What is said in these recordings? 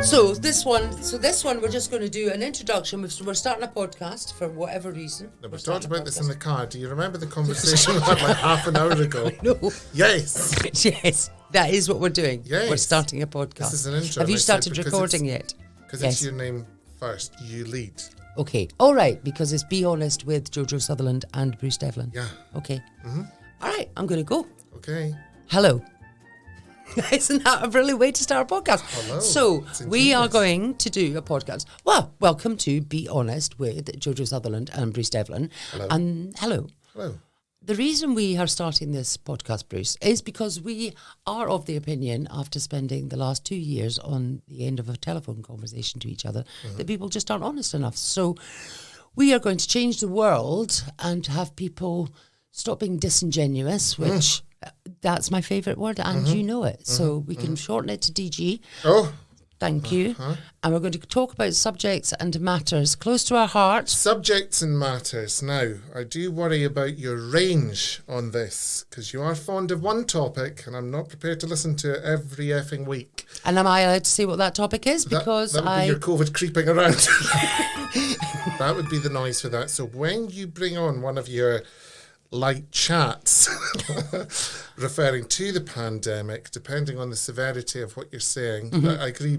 So this one, we're just going to do an introduction. We're starting a podcast for whatever reason. No, we talked about this in the car. Do you remember the conversation we had like half an hour ago? No. Yes. Yes, that is what we're doing. Yes. We're starting a podcast. This is an intro. Have you started recording yet? Because it's your name first. You lead. Okay. All right. Because it's Be Honest with Jojo Sutherland and Bruce Devlin. Yeah. Okay. Mm-hmm. All right. I'm going to go. Okay. Hello. Isn't that a brilliant way to start a podcast? Hello. So we are going to do a podcast. Well, welcome to Be Honest with Jojo Sutherland and Bruce Devlin. Hello. Hello. Hello. The reason we are starting this podcast, Bruce, is because we are of the opinion, after spending the last 2 years on the end of a telephone conversation to each other, that people just aren't honest enough. So we are going to change the world and have people stop being disingenuous, which that's my favourite word, and you know it. So we can shorten it to DG. Oh. Thank you. And we're going to talk about subjects and matters close to our hearts. Subjects and matters. Now, I do worry about your range on this, because you are fond of one topic, and I'm not prepared to listen to it every effing week. And am I allowed to say what that topic is? Because that would be your COVID creeping around. That would be the noise for that. So when you bring on one of your light chats referring to the pandemic, depending on the severity of what you're saying, I agree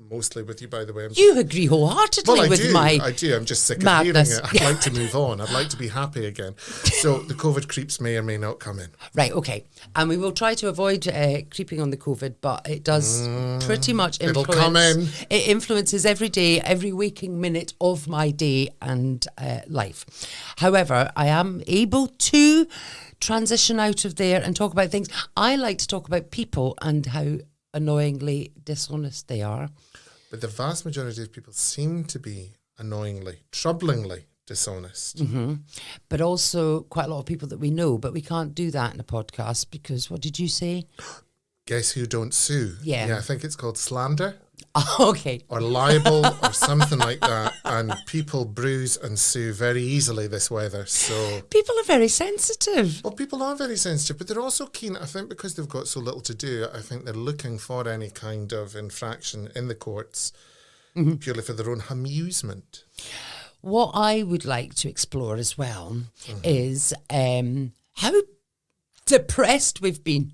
mostly with you, by the way. You agree wholeheartedly with my I do. I'm just sick madness. of hearing it. I'd like to move on. I'd like to be happy again. So the COVID creeps may or may not come in. Right, okay. And we will try to avoid creeping on the COVID, but it does pretty much influence. It'll come in. It influences every day, every waking minute of my day and life. However, I am able to transition out of there and talk about things. I like to talk about people and how annoyingly dishonest they are. But the vast majority of people seem to be annoyingly, troublingly dishonest. But also quite a lot of people that we know, but we can't do that in a podcast because, what did you say? Guess who don't sue? Yeah. I think it's called slander. Okay. Or libel or something like that. And people bruise and sue very easily this weather. So People are very sensitive. well, people are very sensitive, but they're also keen. I think because they've got so little to do, I think they're looking for any kind of infraction in the courts purely for their own amusement. What I would like to explore as well is how depressed we've been.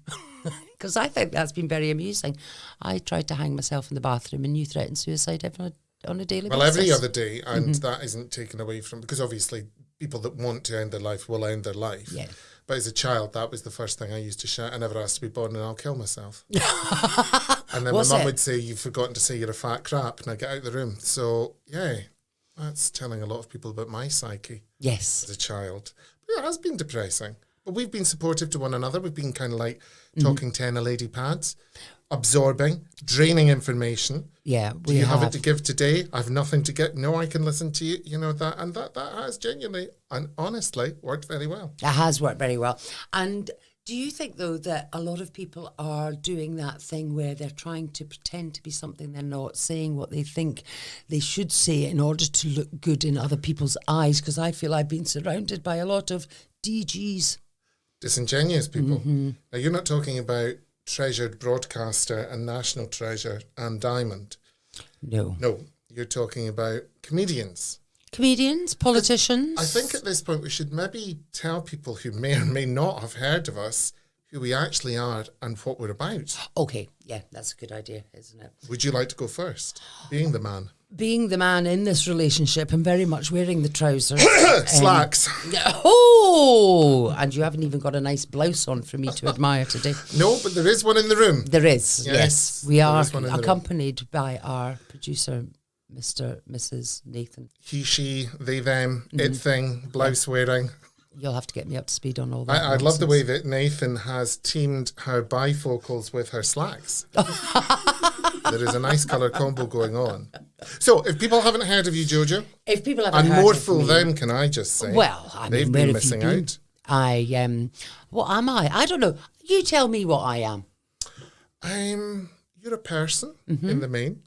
Because I think that's been very amusing. I tried to hang myself in the bathroom and you threaten suicide on a daily basis. Well, every other day, and that isn't taken away from, because obviously people that want to end their life will end their life. Yeah. But as a child, that was the first thing I used to shout. I never asked to be born and I'll kill myself. And then my mum would say, you've forgotten to say you're a fat crap, and I get out of the room. So, yeah, that's telling a lot of people about my psyche Yes. as a child. But it has been depressing. But we've been supportive to one another. We've been kind of like talking 10 a lady pads, absorbing, draining information. Yeah, Do you have it to give today? I have nothing to get. No, I can listen to you. You know that. And that has genuinely and honestly worked very well. It has worked very well. And do you think, though, that a lot of people are doing that thing where they're trying to pretend to be something they're not, saying what they think they should say in order to look good in other people's eyes? Because I feel I've been surrounded by a lot of DGs. Disingenuous people. Now, you're not talking about treasured broadcaster and national treasure Anne Diamond. No. No, you're talking about comedians. Comedians, politicians. I think at this point we should maybe tell people who may or may not have heard of us who we actually are and what we're about. Okay, yeah, that's a good idea, isn't it? Would you like to go first? Being the man. Being the man in this relationship and very much wearing the trousers. Slacks. Oh, and you haven't even got a nice blouse on for me to admire today. No, but there is one in the room. There is, yes. We are accompanied by our producer, Mrs. Nathan. He, she, they, them, it thing, blouse wearing. You'll have to get me up to speed on all that. I love the way that Nathan has teamed her bifocals with her slacks. There is a nice colour combo going on. So, if people haven't heard of you, Jojo, if people haven't and heard more of fool me, them, can I just say? Well, I mean, they've where been have missing you been? out. What am I? I don't know. You tell me what I am. You're a person in the main.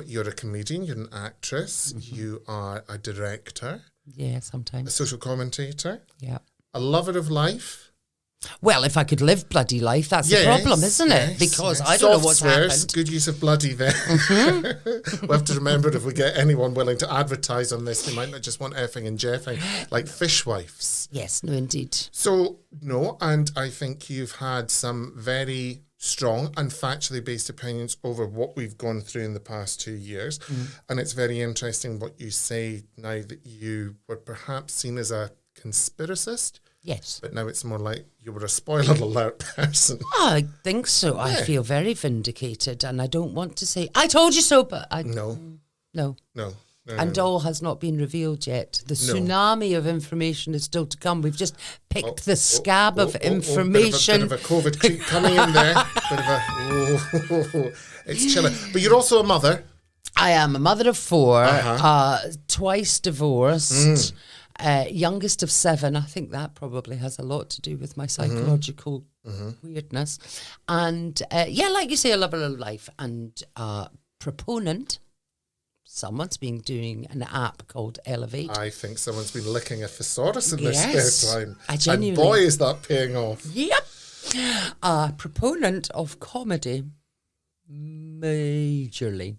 You're a comedian. You're an actress. You are a director. Yeah, A sometimes. social commentator. Yeah. A lover of life. Well, if I could live bloody life, that's the problem, isn't it? Because I don't know what's happened. Good use of bloody there. We'll have to remember if we get anyone willing to advertise on this, they might not just want effing and jeffing, like fishwives. Yes, no, indeed. So, no, and I think you've had some very strong and factually based opinions over what we've gone through in the past 2 years. And it's very interesting what you say now that you were perhaps seen as a conspiracist. Yes. But now it's more like you were a spoiler alert person. I think so. Yeah. I feel very vindicated, and I don't want to say, I told you so, but I... No. And all has not been revealed yet. The tsunami of information is still to come. We've just picked the scab of information. Bit of a COVID creep coming in there. It's chilling. But you're also a mother. I am a mother of 4, twice divorced, youngest of 7. I think that probably has a lot to do with my psychological weirdness. And like you say, I love a little life. And proponent... Someone's been doing an app called Elevate. I think someone's been licking a thesaurus in their spare time. And boy, is that paying off. Yep. A proponent of comedy. Majorly.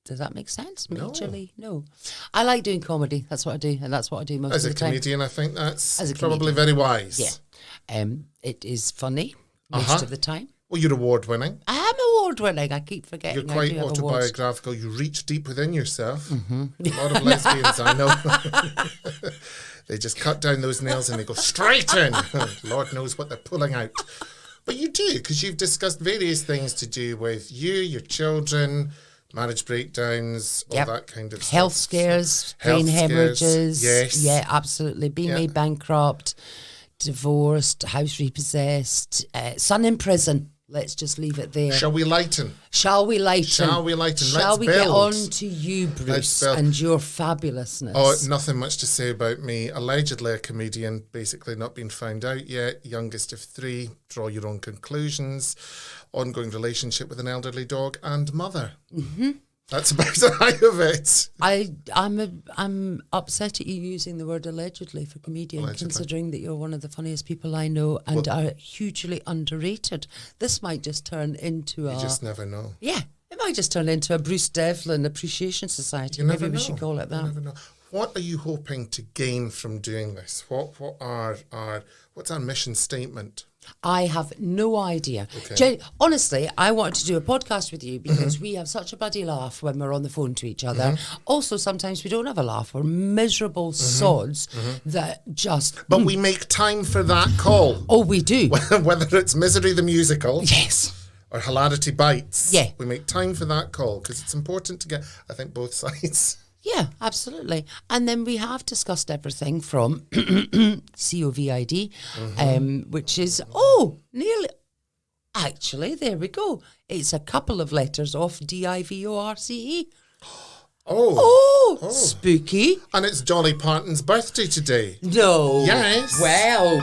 Does that make sense? Majorly? No. I like doing comedy. That's what I do. And that's what I do most of the time. As a comedian, I think that's probably very wise. Yeah. It is funny most of the time. Well, you're award-winning. I am award-winning. I keep forgetting. You're quite autobiographical. You reach deep within yourself. A lot of lesbians I know. They just cut down those nails and they go straight in. Lord knows what they're pulling out. But you do, because you've discussed various things to do with you, your children, marriage breakdowns, all that kind of health stuff. Scares, brain hemorrhages. Yes. Yeah, absolutely. Being made bankrupt, divorced, house repossessed, son in prison. Let's just leave it there. Shall we lighten? Shall we lighten? Shall we lighten? Shall we build. Get on to you, Bruce, and your fabulousness? Oh, nothing much to say about me. Allegedly a comedian, basically not been found out yet. Youngest of 3. Draw your own conclusions. Ongoing relationship with an elderly dog and mother. That's about the height of it. I'm upset at you using the word allegedly for comedian, considering that you're one of the funniest people I know and are hugely underrated. This might just turn into You just never know. Yeah, it might just turn into a Bruce Devlin Appreciation Society. Maybe we should call it that. You never know. What are you hoping to gain from doing this? What's our mission statement? I have no idea. Okay. Honestly, I wanted to do a podcast with you because we have such a bloody laugh when we're on the phone to each other. Also, sometimes we don't have a laugh. We're miserable sods that just... But we make time for that call. Oh, we do. Whether it's Misery the Musical... Yes. Or Hilarity Bites. Yeah. We make time for that call because it's important to get, I think, both sides. Yeah, absolutely. And then we have discussed everything from COVID, which is, nearly, actually, there we go. It's a couple of letters off DIVORCE. Oh, spooky. And it's Dolly Parton's birthday today. No. Yes. Well.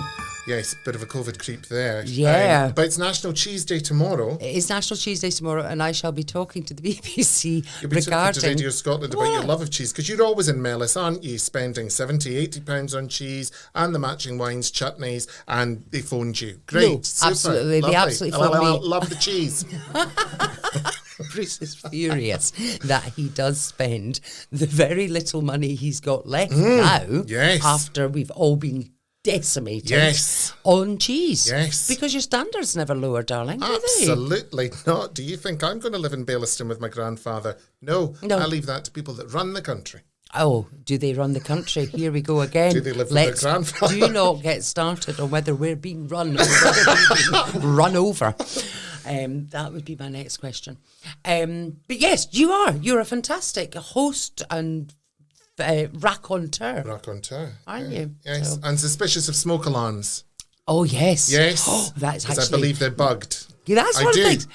Yes, bit of a COVID creep there. Yeah. But it's National Cheese Day tomorrow. It is National Cheese Day tomorrow, and I shall be talking to the BBC You'll be regarding... to Radio Scotland about your love of cheese, because you're always in Mellis, aren't you? Spending £70, £80 on cheese and the matching wines, chutneys, and they phoned you. Great, no, super, absolutely. lovely. They absolutely phoned me. Love the cheese. Bruce is furious that he does spend the very little money he's got left now after we've all been decimated on cheese. Yes. Because your standards never lower, darling, do they? Absolutely not. Do you think I'm going to live in Baillieston with my grandfather? No. I leave that to people that run the country. Oh, do they run the country? Here we go again. Do they live with their grandfather? Do not get started on whether we're being run or whether we're being run over. That would be my next question. But yes, you are. You're a fantastic host and raconteur. Raconteur. Aren't you? Yes. So. And suspicious of smoke alarms. Oh, yes. Yes. Oh, that's actually... Because I believe they're bugged. Yeah, that's one of the things.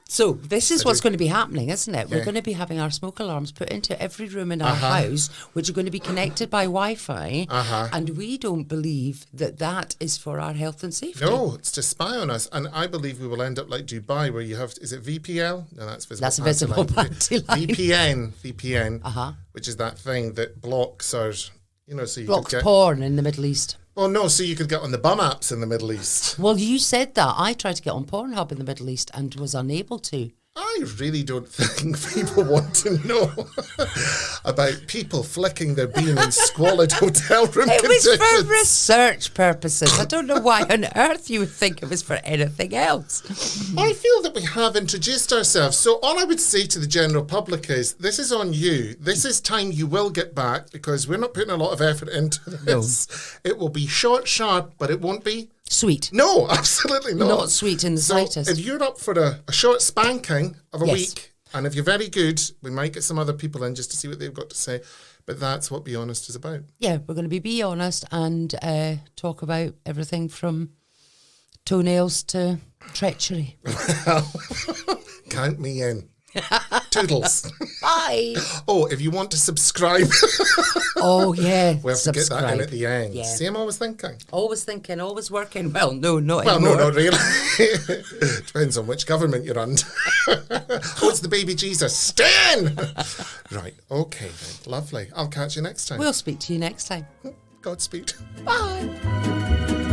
So this is what's going to be happening, isn't it? We're going to be having our smoke alarms put into every room in our house, which are going to be connected by Wi-Fi, and we don't believe that that is for our health and safety. No, it's to spy on us, and I believe we will end up like Dubai, where you have, is it VPL? No, that's visible. That's a visible panty line. VPN, which is that thing that blocks our You know, so you Blocked could get... porn in the Middle East. Oh, no, so you could get on the bum apps in the Middle East. Well, you said that. I tried to get on Pornhub in the Middle East and was unable to. I really don't think people want to know about people flicking their bean in squalid hotel room It conditions. was for research purposes. I don't know why on earth you would think it was for anything else. I feel that we have introduced ourselves. So all I would say to the general public is, this is on you. This is time you will get back because we're not putting a lot of effort into this. No. It will be short, sharp, but it won't be... Sweet. No, absolutely not. Not sweet in the slightest. If you're up for a short spanking of a week, and if you're very good, we might get some other people in just to see what they've got to say. But that's what Be Honest is about. Yeah, we're going to be honest and talk about everything from toenails to treachery. Well, count me in. Toodles. Bye. Oh, if you want to subscribe. Oh, yeah. We have to get that in at the end. Yeah. See, I'm always thinking. Always thinking, always working. Well, no, not well, anymore. Well, no, not really. Depends on which government you're under. Oh, it's the baby Jesus. Stay in! Right, okay then. Lovely. I'll catch you next time. We'll speak to you next time. Godspeed. Bye.